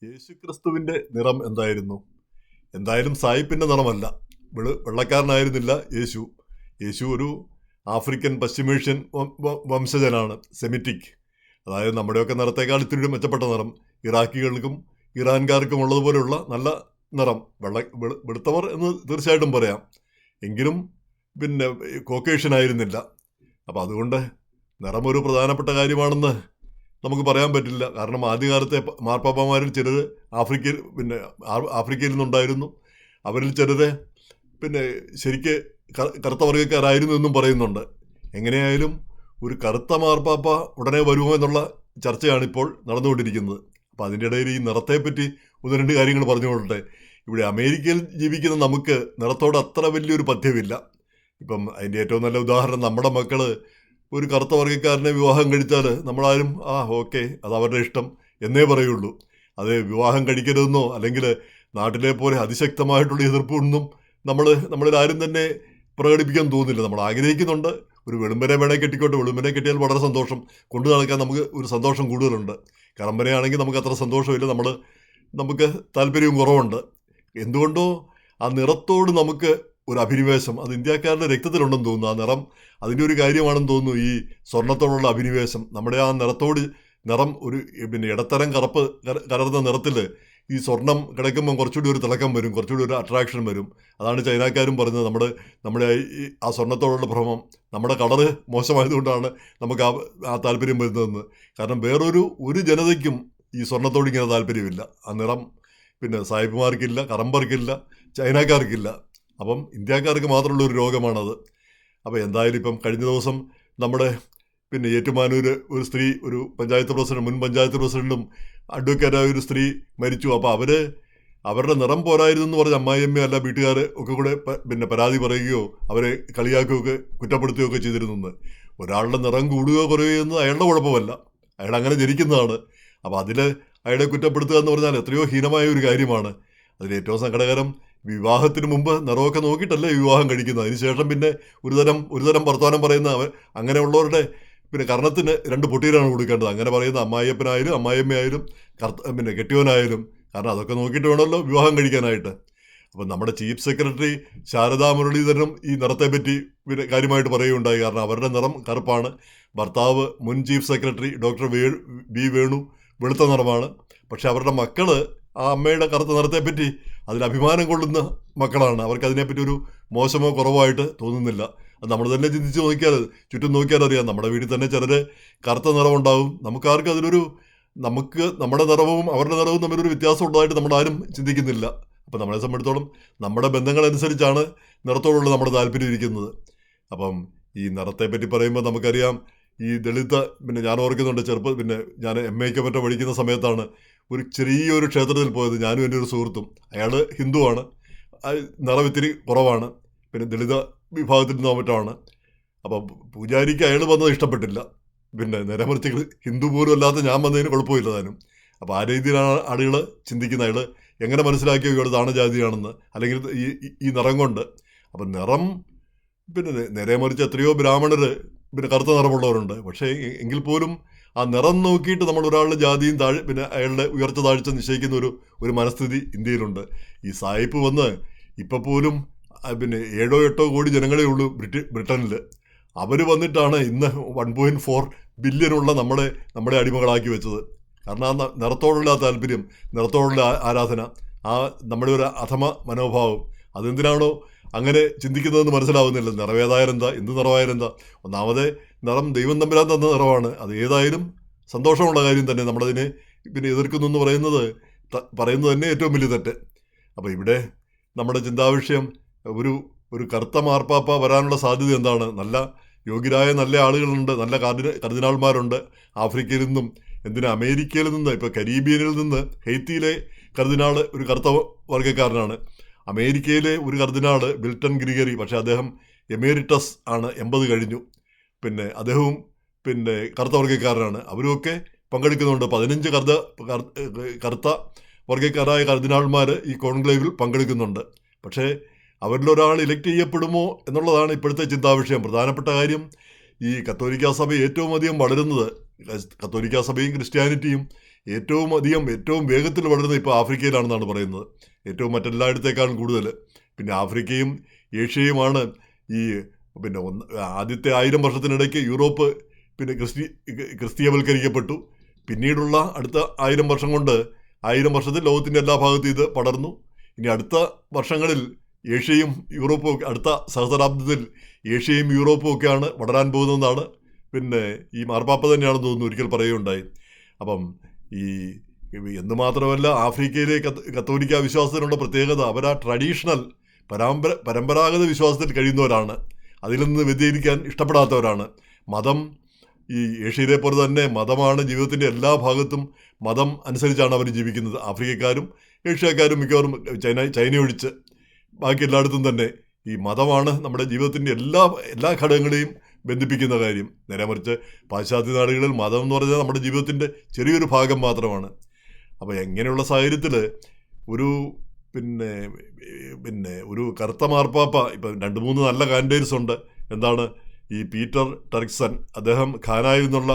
യേശുക്രിസ്തുവിന്റെ നിറം എന്തായിരുന്നു? എന്തായാലും സായിപ്പിന്റെ നിറമല്ല. വെള്ളക്കാരനായിരുന്നില്ല യേശു. യേശു ഒരു ആഫ്രിക്കൻ പശ്ചിമേഷ്യൻ വംശജനാണ്, സെമിറ്റിക്. അതായത് നമ്മുടെയൊക്കെ നിറത്തേക്കാൾ ഇത്തിരി മെച്ചപ്പെട്ട നിറം. ഇറാഖികൾക്കും ഇറാൻകാർക്കും ഉള്ളതുപോലെയുള്ള നല്ല നിറം. വെളുത്തവർ എന്ന് തീർച്ചയായിട്ടും പറയാം. എങ്കിലും പിന്നെ കോക്കേഷ്യൻ ആയിരുന്നില്ല. അപ്പം അതുകൊണ്ട് നിറം ഒരു പ്രധാനപ്പെട്ട കാര്യമാണെന്ന് നമുക്ക് പറയാൻ പറ്റില്ല. കാരണം ആദ്യകാലത്തെ മാർപ്പാപ്പമാരിൽ ചിലർ ആഫ്രിക്കയിൽ നിന്നുണ്ടായിരുന്നു. അവരിൽ ചിലർ ശരിക്ക് കറുത്ത വർഗ്ഗക്കാരായിരുന്നു എന്നും പറയുന്നുണ്ട്. എങ്ങനെയായാലും ഒരു കറുത്ത മാർപ്പാപ്പ ഉടനെ വരുമോ എന്നുള്ള ചർച്ചയാണ് ഇപ്പോൾ നടന്നുകൊണ്ടിരിക്കുന്നത്. അപ്പോൾ അതിൻ്റെ ഇടയിൽ ഈ നിറത്തെപ്പറ്റി ഒന്ന് രണ്ട് കാര്യങ്ങൾ പറഞ്ഞുകൊള്ളട്ടെ. ഇവിടെ അമേരിക്കയിൽ ജീവിക്കുന്ന നമുക്ക് നിറത്തോട് അത്ര വലിയൊരു പഥ്യമില്ല. ഇപ്പം അതിൻ്റെ ഏറ്റവും നല്ല ഉദാഹരണം, നമ്മുടെ മക്കൾ ഒരു കറുത്ത വർഗ്ഗക്കാരനെ വിവാഹം കഴിച്ചാൽ നമ്മളാരും ഓക്കെ, അത് അവരുടെ ഇഷ്ടം എന്നേ പറയുള്ളൂ. അത് വിവാഹം കഴിക്കരുതെന്നോ അല്ലെങ്കിൽ നാട്ടിലെ പോലെ അതിശക്തമായിട്ടുള്ള എതിർപ്പൊന്നും നമ്മളിൽ ആരും തന്നെ പ്രകടിപ്പിക്കാൻ തോന്നുന്നില്ല. നമ്മൾ ആഗ്രഹിക്കുന്നുണ്ട്, ഒരു വെളുമ്പനെ വേണേൽ കെട്ടിക്കോട്ടെ, വെളുമ്പനെ കെട്ടിയാൽ വളരെ സന്തോഷം, കൊണ്ടു നടക്കാൻ നമുക്ക് ഒരു സന്തോഷം കൂടുതലുണ്ട്. കറമ്പനയാണെങ്കിൽ നമുക്ക് അത്ര സന്തോഷമില്ല, നമുക്ക് താല്പര്യവും കുറവുണ്ട്. എന്തുകൊണ്ടോ ആ നിറത്തോട് നമുക്ക് ഒരു അഭിനിവേശം, അത് ഇന്ത്യക്കാരുടെ രക്തത്തിലുണ്ടെന്ന് തോന്നുന്നു. ആ നിറം അതിൻ്റെ ഒരു കാര്യമാണെന്ന് തോന്നുന്നു. ഈ സ്വർണത്തോടുള്ള അഭിനിവേശം, നമ്മുടെ ആ നിറം ഒരു ഇടത്തരം കറുപ്പ് കലർന്ന നിറത്തിൽ ഈ സ്വർണം കിടക്കുമ്പം കുറച്ചുകൂടി ഒരു തിളക്കം വരും, കുറച്ചുകൂടി ഒരു അട്രാക്ഷൻ വരും. അതാണ് ചൈനക്കാരും പറഞ്ഞത്, നമ്മുടെ ആ സ്വർണത്തോടുള്ള ഭ്രമം, നമ്മുടെ കളറ് മോശമായതുകൊണ്ടാണ് നമുക്ക് ആ താല്പര്യം വരുന്നതെന്ന്. കാരണം ഒരു ജനതയ്ക്കും ഈ സ്വർണത്തോട് ഇങ്ങനെ താല്പര്യമില്ല. ആ നിറം സായിപ്പുമാർക്കില്ല, കറമ്പർക്കില്ല, ചൈനക്കാർക്കില്ല. അപ്പം ഇന്ത്യക്കാർക്ക് മാത്രമുള്ള ഒരു രോഗമാണത്. അപ്പോൾ എന്തായാലും ഇപ്പം കഴിഞ്ഞ ദിവസം നമ്മുടെ ഏറ്റുമാനൂർ ഒരു സ്ത്രീ, ഒരു മുൻ പഞ്ചായത്ത് പ്രസിഡന്റും അഡ്വക്കേറ്റായ ഒരു സ്ത്രീ മരിച്ചു. അപ്പോൾ അവരുടെ നിറം പോരായിരുന്നു എന്ന് പറഞ്ഞ് അമ്മായിയമ്മ അല്ല വീട്ടുകാർ ഒക്കെ കൂടെ പരാതി പറയുകയോ അവരെ കളിയാക്കുകയൊക്കെ കുറ്റപ്പെടുത്തുകയൊക്കെ ചെയ്തിരുന്നു. ഒരാളുടെ നിറം കൂടുകയോ കുറയുകയോ എന്ന് അയാളുടെ കുഴപ്പമല്ല, അയാൾ അങ്ങനെ ജനിക്കുന്നതാണ്. അപ്പോൾ അതിൽ അയാളെ കുറ്റപ്പെടുത്തുക എന്ന് പറഞ്ഞാൽ എത്രയോ ഹീനമായ ഒരു കാര്യമാണ്. അതിലേറ്റവും സങ്കടകരം, വിവാഹത്തിന് മുമ്പ് നിറമൊക്കെ നോക്കിയിട്ടല്ലേ വിവാഹം കഴിക്കുന്നത്. അതിനുശേഷം ഒരുതരം വർത്തമാനം പറയുന്ന അങ്ങനെയുള്ളവരുടെ കർണത്തിന് രണ്ട് പൊട്ടീരാണ് കൊടുക്കേണ്ടത്. അങ്ങനെ പറയുന്ന അമ്മായിയപ്പനായാലും അമ്മായിയമ്മയായാലും കെട്ടിയവനായാലും. കാരണം അതൊക്കെ നോക്കിയിട്ട് വേണമല്ലോ വിവാഹം കഴിക്കാനായിട്ട്. അപ്പം നമ്മുടെ ചീഫ് സെക്രട്ടറി ശാരദാ മുരളീധരനും ഈ നിറത്തെപ്പറ്റി കാര്യമായിട്ട് പറയുകയുണ്ടായി. കാരണം അവരുടെ നിറം കറുപ്പാണ്. ഭർത്താവ് മുൻ chief secretary doctor B Venu വെളുത്ത നിറമാണ്. പക്ഷെ അവരുടെ മക്കൾ ആ അമ്മയുടെ കറുത്ത നിറത്തെപ്പറ്റി അതിൽ അഭിമാനം കൊള്ളുന്ന മക്കളാണ്. അവർക്ക് അതിനെപ്പറ്റി ഒരു മോശമോ കുറവോ ആയിട്ട് തോന്നുന്നില്ല. അത് നമ്മൾ തന്നെ ചിന്തിച്ച് നോക്കിയാൽ, ചുറ്റും നോക്കിയാൽ അറിയാം. നമ്മുടെ വീട്ടിൽ തന്നെ ചിലർ കറുത്ത നിറമുണ്ടാവും. നമുക്ക് നമ്മുടെ നിറവും അവരുടെ നിറവും തമ്മിലൊരു വ്യത്യാസം ഉള്ളതായിട്ട് നമ്മളാരും ചിന്തിക്കുന്നില്ല. അപ്പം നമ്മളെ സംബന്ധിച്ചിടത്തോളം നമ്മുടെ ബന്ധങ്ങളനുസരിച്ചാണ് നിറത്തോടുള്ള നമ്മുടെ താല്പര്യം ഇരിക്കുന്നത്. അപ്പം ഈ നിറത്തെപ്പറ്റി പറയുമ്പോൾ നമുക്കറിയാം, ഈ ദളിത് ഞാൻ ഓർക്കുന്നുണ്ട്, ഞാൻ MA മറ്റോ പഠിക്കുന്ന സമയത്താണ് ഒരു ചെറിയൊരു ക്ഷേത്രത്തിൽ പോയത്, ഞാനും എൻ്റെ ഒരു സുഹൃത്തും. അയാൾ ഹിന്ദുവാണ്, നിറം ഇത്തിരി കുറവാണ്, ദളിത വിഭാഗത്തിൽ നിന്നോ മറ്റാണ്. അപ്പം പൂജാരിക്ക് അയാൾ വന്നത് ഇഷ്ടപ്പെട്ടില്ല. നേരെ മറിച്ച് ഹിന്ദു പോലും അല്ലാത്ത ഞാൻ വന്നതിന് കുഴപ്പമില്ല താനും. അപ്പോൾ ആ രീതിയിലാണ് ആളുകൾ ചിന്തിക്കുന്നത്. അയാൾ എങ്ങനെ മനസ്സിലാക്കിയോ ഇയാൾ താണജാതിയാണെന്ന്, അല്ലെങ്കിൽ ഈ നിറം കൊണ്ട്. അപ്പം നിറം നേരെ മറിച്ച് എത്രയോ ബ്രാഹ്മണർ കറുത്ത നിറമുള്ളവരുണ്ട്. പക്ഷേ എങ്കിൽ പോലും ആ നിറം നോക്കിയിട്ട് നമ്മൾ ഒരാളുടെ ജാതിയും അയാളുടെ ഉയർച്ച താഴ്ച നിശ്ചയിക്കുന്ന ഒരു മനസ്ഥിതി ഇന്ത്യയിലുണ്ട്. ഈ സായിപ്പ് വന്ന് ഇപ്പം പോലും 7-8 കോടി ജനങ്ങളേ ഉള്ളൂ ബ്രിട്ടനിൽ. അവർ വന്നിട്ടാണ് ഇന്ന് 1.4 ബില്യണുള്ള നമ്മളെ അടിമകളാക്കി വെച്ചത്. കാരണം ആ നിറത്തോടുള്ള ആ താല്പര്യം, നിറത്തോടുള്ള ആരാധന, ആ നമ്മുടെ ഒരു അധമ മനോഭാവം, അതെന്തിനാണോ അങ്ങനെ ചിന്തിക്കുന്നതെന്ന് മനസ്സിലാവുന്നില്ല. നിറവേതായാലെന്താ, എന്ത് നിറമായാലെന്താ? ഒന്നാമത് നിറം ദൈവം തമ്പുരാൻ തന്ന നിറമാണ്. അത് ഏതായാലും സന്തോഷമുള്ള കാര്യം തന്നെ. നമ്മളതിനെ എതിർക്കുന്നു എന്ന് പറയുന്നത് തന്നെ ഏറ്റവും വലിയ തെറ്റ്. അപ്പോൾ ഇവിടെ നമ്മുടെ ചിന്താവിഷയം, ഒരു കറുത്ത മാർപ്പാപ്പ വരാനുള്ള സാധ്യത എന്താണ്? നല്ല യോഗ്യരായ നല്ല ആളുകളുണ്ട്, നല്ല കർദിനാൾമാരുണ്ട്. ആഫ്രിക്കയിൽ നിന്നും, അമേരിക്കയിൽ നിന്ന്, ഇപ്പോൾ കരീബിയനിൽ നിന്ന് ഹെയ്ത്തിയിലെ കർദിനാൾ ഒരു കറുത്ത വർഗ്ഗക്കാരനാണ്. അമേരിക്കയിലെ ഒരു കർദിനാൾ വിൽട്ടൺ ഗ്രിഗറി, പക്ഷേ അദ്ദേഹം എമേരിറ്റസ് ആണ്, 80 കഴിഞ്ഞു. അദ്ദേഹവും കറുത്ത വർഗ്ഗക്കാരനാണ്. അവരുമൊക്കെ പങ്കെടുക്കുന്നുണ്ട്. 15 കറുത്ത വർഗ്ഗക്കാരായ കർദിനാൾമാർ ഈ കോൺക്ലേവിൽ പങ്കെടുക്കുന്നുണ്ട്. പക്ഷേ അവരിലൊരാൾ ഇലക്ട് ചെയ്യപ്പെടുമോ എന്നുള്ളതാണ് ഇപ്പോഴത്തെ ചിന്താവിഷയം. പ്രധാനപ്പെട്ട കാര്യം, ഈ കത്തോലിക്ക സഭ ഏറ്റവും അധികം വളരുന്നത്, കത്തോലിക്ക സഭയും ക്രിസ്ത്യാനിറ്റിയും ഏറ്റവും വേഗത്തിൽ വളരുന്നത് ഇപ്പോൾ ആഫ്രിക്കയിലാണെന്നാണ് പറയുന്നത്. മറ്റെല്ലായിടത്തേക്കാളും കൂടുതൽ. പിന്നെ ആഫ്രിക്കയും ഏഷ്യയുമാണ് ഈ പിന്നെ ആദ്യത്തെ 1000 വർഷത്തിനിടയ്ക്ക് യൂറോപ്പ് പിന്നെ ക്രിസ്തീയവൽക്കരിക്കപ്പെട്ടു. പിന്നീടുള്ള അടുത്ത 1000 വർഷം കൊണ്ട് 1000 വർഷത്തിൽ ലോകത്തിൻ്റെ എല്ലാ ഭാഗത്തും ഇത് പടർന്നു. ഇനി അടുത്ത വർഷങ്ങളിൽ ഏഷ്യയും യൂറോപ്പും ഒക്കെ, അടുത്ത സഹസ്രാബ്ദത്തിൽ ഏഷ്യയും യൂറോപ്പും ഒക്കെയാണ് വളരാൻ പോകുന്നതെന്നാണ് പിന്നെ ഈ മാർപ്പാപ്പ തന്നെയാണെന്ന് തോന്നുന്നു ഒരിക്കൽ പറയുകയുണ്ടായി. അപ്പം ഈ എന്ന് മാത്രമല്ല, ആഫ്രിക്കയിലെ കത്തോലിക്ക വിശ്വാസത്തിനുള്ള പ്രത്യേകത അവർ ആ ട്രഡീഷണൽ പരമ്പരാഗത വിശ്വാസത്തിൽ കഴിയുന്നവരാണ്. അതിൽ നിന്ന് വ്യതിചലിക്കാൻ ഇഷ്ടപ്പെടാത്തവരാണ്. മതം ഈ ഏഷ്യയിലെ പോലെ തന്നെ മതമാണ് ജീവിതത്തിൻ്റെ എല്ലാ ഭാഗത്തും. മതം അനുസരിച്ചാണ് അവർ ജീവിക്കുന്നത്. ആഫ്രിക്കക്കാരും ഏഷ്യക്കാരും മിക്കവാറും ചൈനയൊഴിച്ച് ബാക്കി എല്ലായിടത്തും തന്നെ ഈ മതമാണ് നമ്മുടെ ജീവിതത്തിൻ്റെ എല്ലാ ഘടകങ്ങളെയും ബന്ധിപ്പിക്കുന്ന കാര്യം. നേരെ മറിച്ച് പാശ്ചാത്യ നാടുകളിൽ മതം എന്ന് പറഞ്ഞാൽ നമ്മുടെ ജീവിതത്തിൻ്റെ ചെറിയൊരു ഭാഗം മാത്രമാണ്. അപ്പോൾ എങ്ങനെയുള്ള സാഹചര്യത്തിൽ ഒരു ഒരു കറുത്ത മാർപ്പാപ്പ ഇപ്പം 2-3 നല്ല കാൻഡിഡേറ്റ്സ് ഉണ്ട്. എന്താണ് ഈ പീറ്റർ ടർക്സൺ, അദ്ദേഹം ഖാനായിൽ നിന്നുള്ള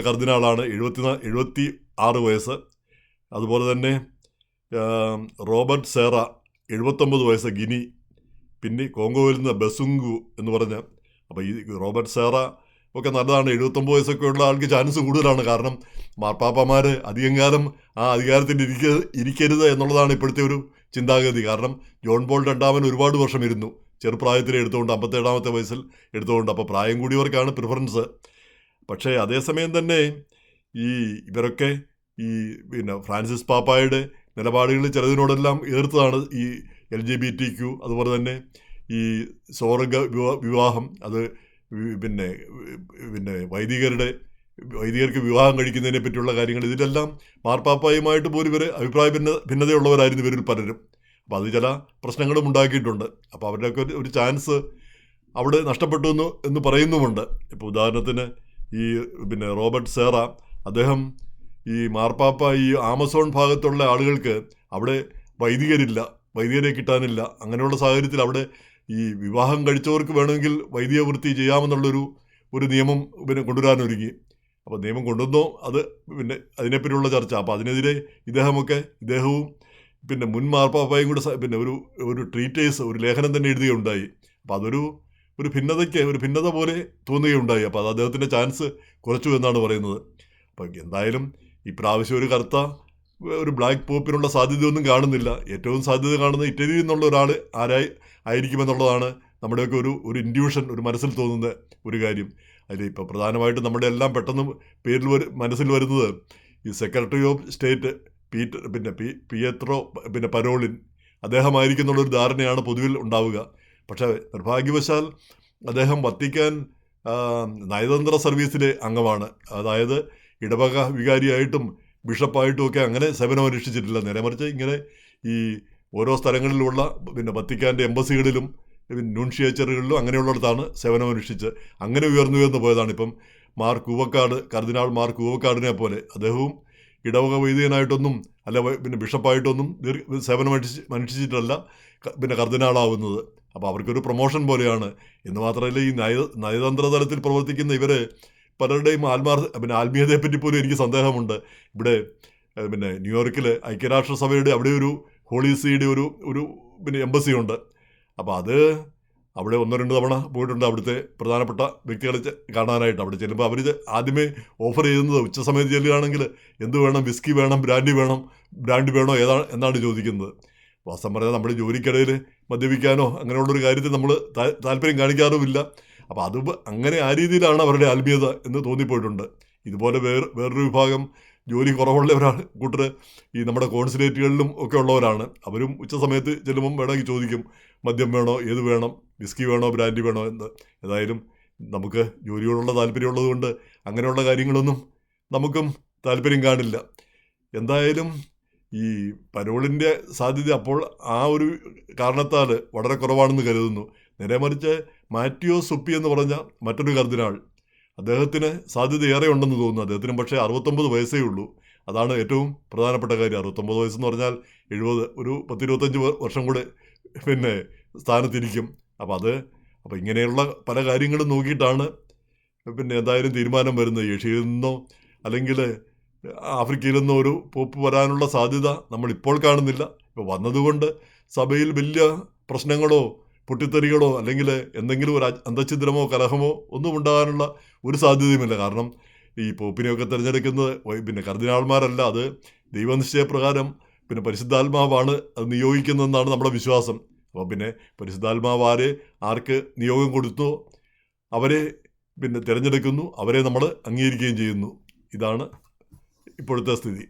കർദിനാളാണ്, 76 വയസ്സ്. അതുപോലെ തന്നെ റോബർട്ട് സേറ 79 വയസ്സ്, ഗിനി. പിന്നെ കോങ്കോയിൽ നിന്ന് ബസുങ്കു എന്ന് പറഞ്ഞ, അപ്പോൾ ഈ റോബർട്ട് സേറ ഒക്കെ നല്ലതാണ്. 79 വയസ്സൊക്കെ ഉള്ള ആൾക്ക് ചാൻസ് കൂടുതലാണ്. കാരണം മാർപ്പാപ്പമാർ അധികം കാലം ആ അധികാരത്തിൽ ഇരിക്കരുത് എന്നുള്ളതാണ് ഇപ്പോഴത്തെ ഒരു ചിന്താഗതി. കാരണം ജോൺ പോൾ രണ്ടാമൻ ഒരുപാട് വർഷം ഇരുന്നു, ചെറുപ്രായത്തിൽ എടുത്തുകൊണ്ട്, 57-ാമത്തെ വയസ്സിൽ എടുത്തുകൊണ്ട്. അപ്പോൾ പ്രായം കൂടിയവർക്കാണ് പ്രിഫറൻസ്. പക്ഷേ അതേസമയം തന്നെ ഇവരൊക്കെ ഫ്രാൻസിസ് പാപ്പായുടെ നിലപാടുകളിൽ ചിലതിനോടെല്ലാം എതിർത്തതാണ്. ഈ LGBTQ, അതുപോലെ തന്നെ ഈ സ്വർഗ വിവാഹം, അത് വൈദികർക്ക് വിവാഹം കഴിക്കുന്നതിനെ പറ്റിയുള്ള കാര്യങ്ങൾ, ഇതിലെല്ലാം മാർപ്പാപ്പായുമായിട്ട് പോലും ഇവർ അഭിപ്രായ ഭിന്നതയുള്ളവരായിരുന്നു ഇവരിൽ പലരും. അപ്പോൾ അത് ചില പ്രശ്നങ്ങളും ഉണ്ടാക്കിയിട്ടുണ്ട്. അപ്പോൾ അവരുടെയൊക്കെ ഒരു ചാൻസ് അവിടെ നഷ്ടപ്പെട്ടു എന്ന് പറയുന്നുമുണ്ട്. ഇപ്പോൾ ഉദാഹരണത്തിന് ഈ റോബർട്ട് സേറ, അദ്ദേഹം ഈ മാർപ്പാപ്പ ഈ ആമസോൺ ഭാഗത്തുള്ള ആളുകൾക്ക് അവിടെ വൈദികരെ കിട്ടാനില്ല. അങ്ങനെയുള്ള സാഹചര്യത്തിൽ അവിടെ ഈ വിവാഹം കഴിച്ചവർക്ക് വേണമെങ്കിൽ വൈദിക വൃത്തി ചെയ്യാമെന്നുള്ളൊരു നിയമം കൊണ്ടുവരാനൊരുങ്ങി. അപ്പോൾ നിയമം കൊണ്ടുവന്നോ അത് അതിനെപ്പറ്റിയുള്ള ചർച്ച. അപ്പോൾ അതിനെതിരെ ഇദ്ദേഹവും മുൻ മാർപ്പാപ്പയും കൂടെ ഒരു ട്രീറ്റേഴ്സ്, ഒരു ലേഖനം തന്നെ എഴുതുകയുണ്ടായി. അപ്പോൾ അതൊരു ഭിന്നത പോലെ തോന്നുകയുണ്ടായി. അപ്പോൾ അത് അദ്ദേഹത്തിൻ്റെ ചാൻസ് കുറച്ചു എന്നാണ് പറയുന്നത്. അപ്പോൾ എന്തായാലും ഇപ്രാവശ്യം ഒരു ബ്ലാക്ക് പോപ്പിനുള്ള സാധ്യതയൊന്നും കാണുന്നില്ല. ഏറ്റവും സാധ്യത കാണുന്നത് ഇറ്റലിയിൽ നിന്നുള്ള ഒരാൾ ആയിരിക്കുമെന്നുള്ളതാണ് നമ്മുടെയൊക്കെ ഒരു ഇൻഡ്യൂഷൻ, ഒരു മനസ്സിൽ തോന്നുന്ന ഒരു കാര്യം. അതിൽ ഇപ്പോൾ പ്രധാനമായിട്ടും നമ്മുടെ എല്ലാം പെട്ടെന്ന് മനസ്സിൽ വരുന്നത് ഈ secretary of state Pietro Parolin, അദ്ദേഹമായിരിക്കും എന്നുള്ളൊരു ധാരണയാണ് പൊതുവിൽ ഉണ്ടാവുക. പക്ഷേ നിർഭാഗ്യവശാൽ അദ്ദേഹം വത്തിക്കാൻ നയതന്ത്ര സർവീസിലെ അംഗമാണ്. അതായത് ഇടവക വികാരിയായിട്ടും ബിഷപ്പായിട്ടും ഒക്കെ അങ്ങനെ സേവനം അനുഷ്ഠിച്ചിട്ടില്ല. നേരെമറിച്ച് ഇങ്ങനെ ഈ ഓരോ സ്ഥലങ്ങളിലുള്ള വത്തിക്കാൻ്റെ എംബസികളിലും ന്യൂൺഷിയേച്ചറുകളിലും അങ്ങനെയുള്ളിടത്താണ് സേവനം അനുഷ്ഠിച്ച് അങ്ങനെ ഉയർന്നു പോയതാണ്. ഇപ്പം കർദിനാൾ മാർ കൂവക്കാടിനെ പോലെ അദ്ദേഹവും ഇടവക വൈദികനായിട്ടൊന്നും അല്ല ബിഷപ്പായിട്ടൊന്നും സേവനം അനുഷ്ഠിച്ചിട്ടല്ല കർദിനാളാവുന്നത്. അപ്പോൾ അവർക്കൊരു പ്രൊമോഷൻ പോലെയാണ്. എന്ന് മാത്രമല്ല, ഈ നയതന്ത്ര തലത്തിൽ പ്രവർത്തിക്കുന്ന ഇവർ പലരുടെയും ആത്മീയതയെപ്പറ്റി പോലും എനിക്ക് സന്ദേഹമുണ്ട്. ഇവിടെ ന്യൂയോർക്കിൽ ഐക്യരാഷ്ട്രസഭയുടെ അവിടെ ഒരു ഹോളി സീയുടെ ഒരു എംബസി ഉണ്ട്. അപ്പോൾ അവിടെ 1-2 തവണ പോയിട്ടുണ്ട് അവിടുത്തെ പ്രധാനപ്പെട്ട വ്യക്തികളെ കാണാനായിട്ട്. അവിടെ ചെല്ലുമ്പോൾ അവർ ആദ്യമേ ഓഫർ ചെയ്യുന്നത്, ഉച്ച സമയത്ത് ചെല്ലുകയാണെങ്കിൽ എന്ത് വേണം, വിസ്കി വേണം, ബ്രാൻഡി വേണോ എന്നാണ് ചോദിക്കുന്നത്. വാസ്തവം പറഞ്ഞാൽ നമ്മൾ ജോലിക്കിടയിൽ മദ്യപിക്കാനോ അങ്ങനെയുള്ളൊരു കാര്യത്തിൽ നമ്മൾ താല്പര്യം കാണിക്കാറുമില്ല. അപ്പോൾ അങ്ങനെ ആ രീതിയിലാണ് അവരുടെ ആത്മീയത എന്ന് തോന്നിപ്പോയിട്ടുണ്ട്. ഇതുപോലെ വേറൊരു വിഭാഗം ജോലി കുറവുള്ള കൂട്ടർ ഈ നമ്മുടെ കോൺസുലേറ്റുകളിലും ഒക്കെ ഉള്ളവരാണ്. അവരും ഉച്ച സമയത്ത് ചെല്ലുമ്പം വേണമെങ്കിൽ ചോദിക്കും, മദ്യം വേണോ, ഏത് വേണം, വിസ്കി വേണോ, ബ്രാൻഡി വേണോ എന്ന്. ഏതായാലും നമുക്ക് ജോലിയോടുള്ള താല്പര്യമുള്ളത് കൊണ്ട് അങ്ങനെയുള്ള കാര്യങ്ങളൊന്നും നമുക്കും താല്പര്യം കാണില്ല. എന്തായാലും ഈ പരോളിൻ്റെ സാധ്യത അപ്പോൾ ആ ഒരു കാരണത്താൽ വളരെ കുറവാണെന്ന് കരുതുന്നു. നേരെ മറിച്ച് മാറ്റിയോ സുപ്പി എന്ന് പറഞ്ഞ മറ്റൊരു കർദിനാൾ, അദ്ദേഹത്തിന് സാധ്യത ഏറെ ഉണ്ടെന്ന് തോന്നുന്നു. അദ്ദേഹത്തിന് പക്ഷേ 69 വയസ്സേ ഉള്ളൂ. അതാണ് ഏറ്റവും പ്രധാനപ്പെട്ട കാര്യം. 69 വയസ്സെന്ന് പറഞ്ഞാൽ 70, ഒരു 10-25 വർഷം കൂടെ സ്ഥാനത്തിരിക്കും. അപ്പോൾ ഇങ്ങനെയുള്ള പല കാര്യങ്ങളും നോക്കിയിട്ടാണ് എന്തായാലും തീരുമാനം വരുന്നത്. ഏഷ്യയിൽ നിന്നോ അല്ലെങ്കിൽ ആഫ്രിക്കയിൽ നിന്ന് ഒരു പോപ്പ് വരാനുള്ള സാധ്യത നമ്മളിപ്പോൾ കാണുന്നില്ല. ഇപ്പോൾ വന്നതുകൊണ്ട് സഭയിൽ വലിയ പ്രശ്നങ്ങളോ പൊട്ടിത്തെറികളോ അല്ലെങ്കിൽ എന്തെങ്കിലും ഒരു അന്തഛിദ്രമോ കലഹമോ ഒന്നും ഉണ്ടാകാനുള്ള ഒരു സാധ്യതയുമില്ല. കാരണം ഈ പോപ്പിനെയൊക്കെ തിരഞ്ഞെടുക്കുന്നത് പിന്നെ കർദിനാൾമാരല്ല, അത് ദൈവനിശ്ചയപ്രകാരം പിന്നെ പരിശുദ്ധാത്മാവാണ് അത് നിയോഗിക്കുന്നതെന്നാണ് നമ്മുടെ വിശ്വാസം. അപ്പോൾ പിന്നെ പരിശുദ്ധാത്മാവാരെ ആർക്ക് നിയോഗം കൊടുത്തോ അവരെ പിന്നെ തിരഞ്ഞെടുക്കുന്നു, അവരെ നമ്മൾ അംഗീകരിക്കുകയും ചെയ്യുന്നു. ഇതാണ് ഇപ്പോഴത്തെ സ്ഥിതി.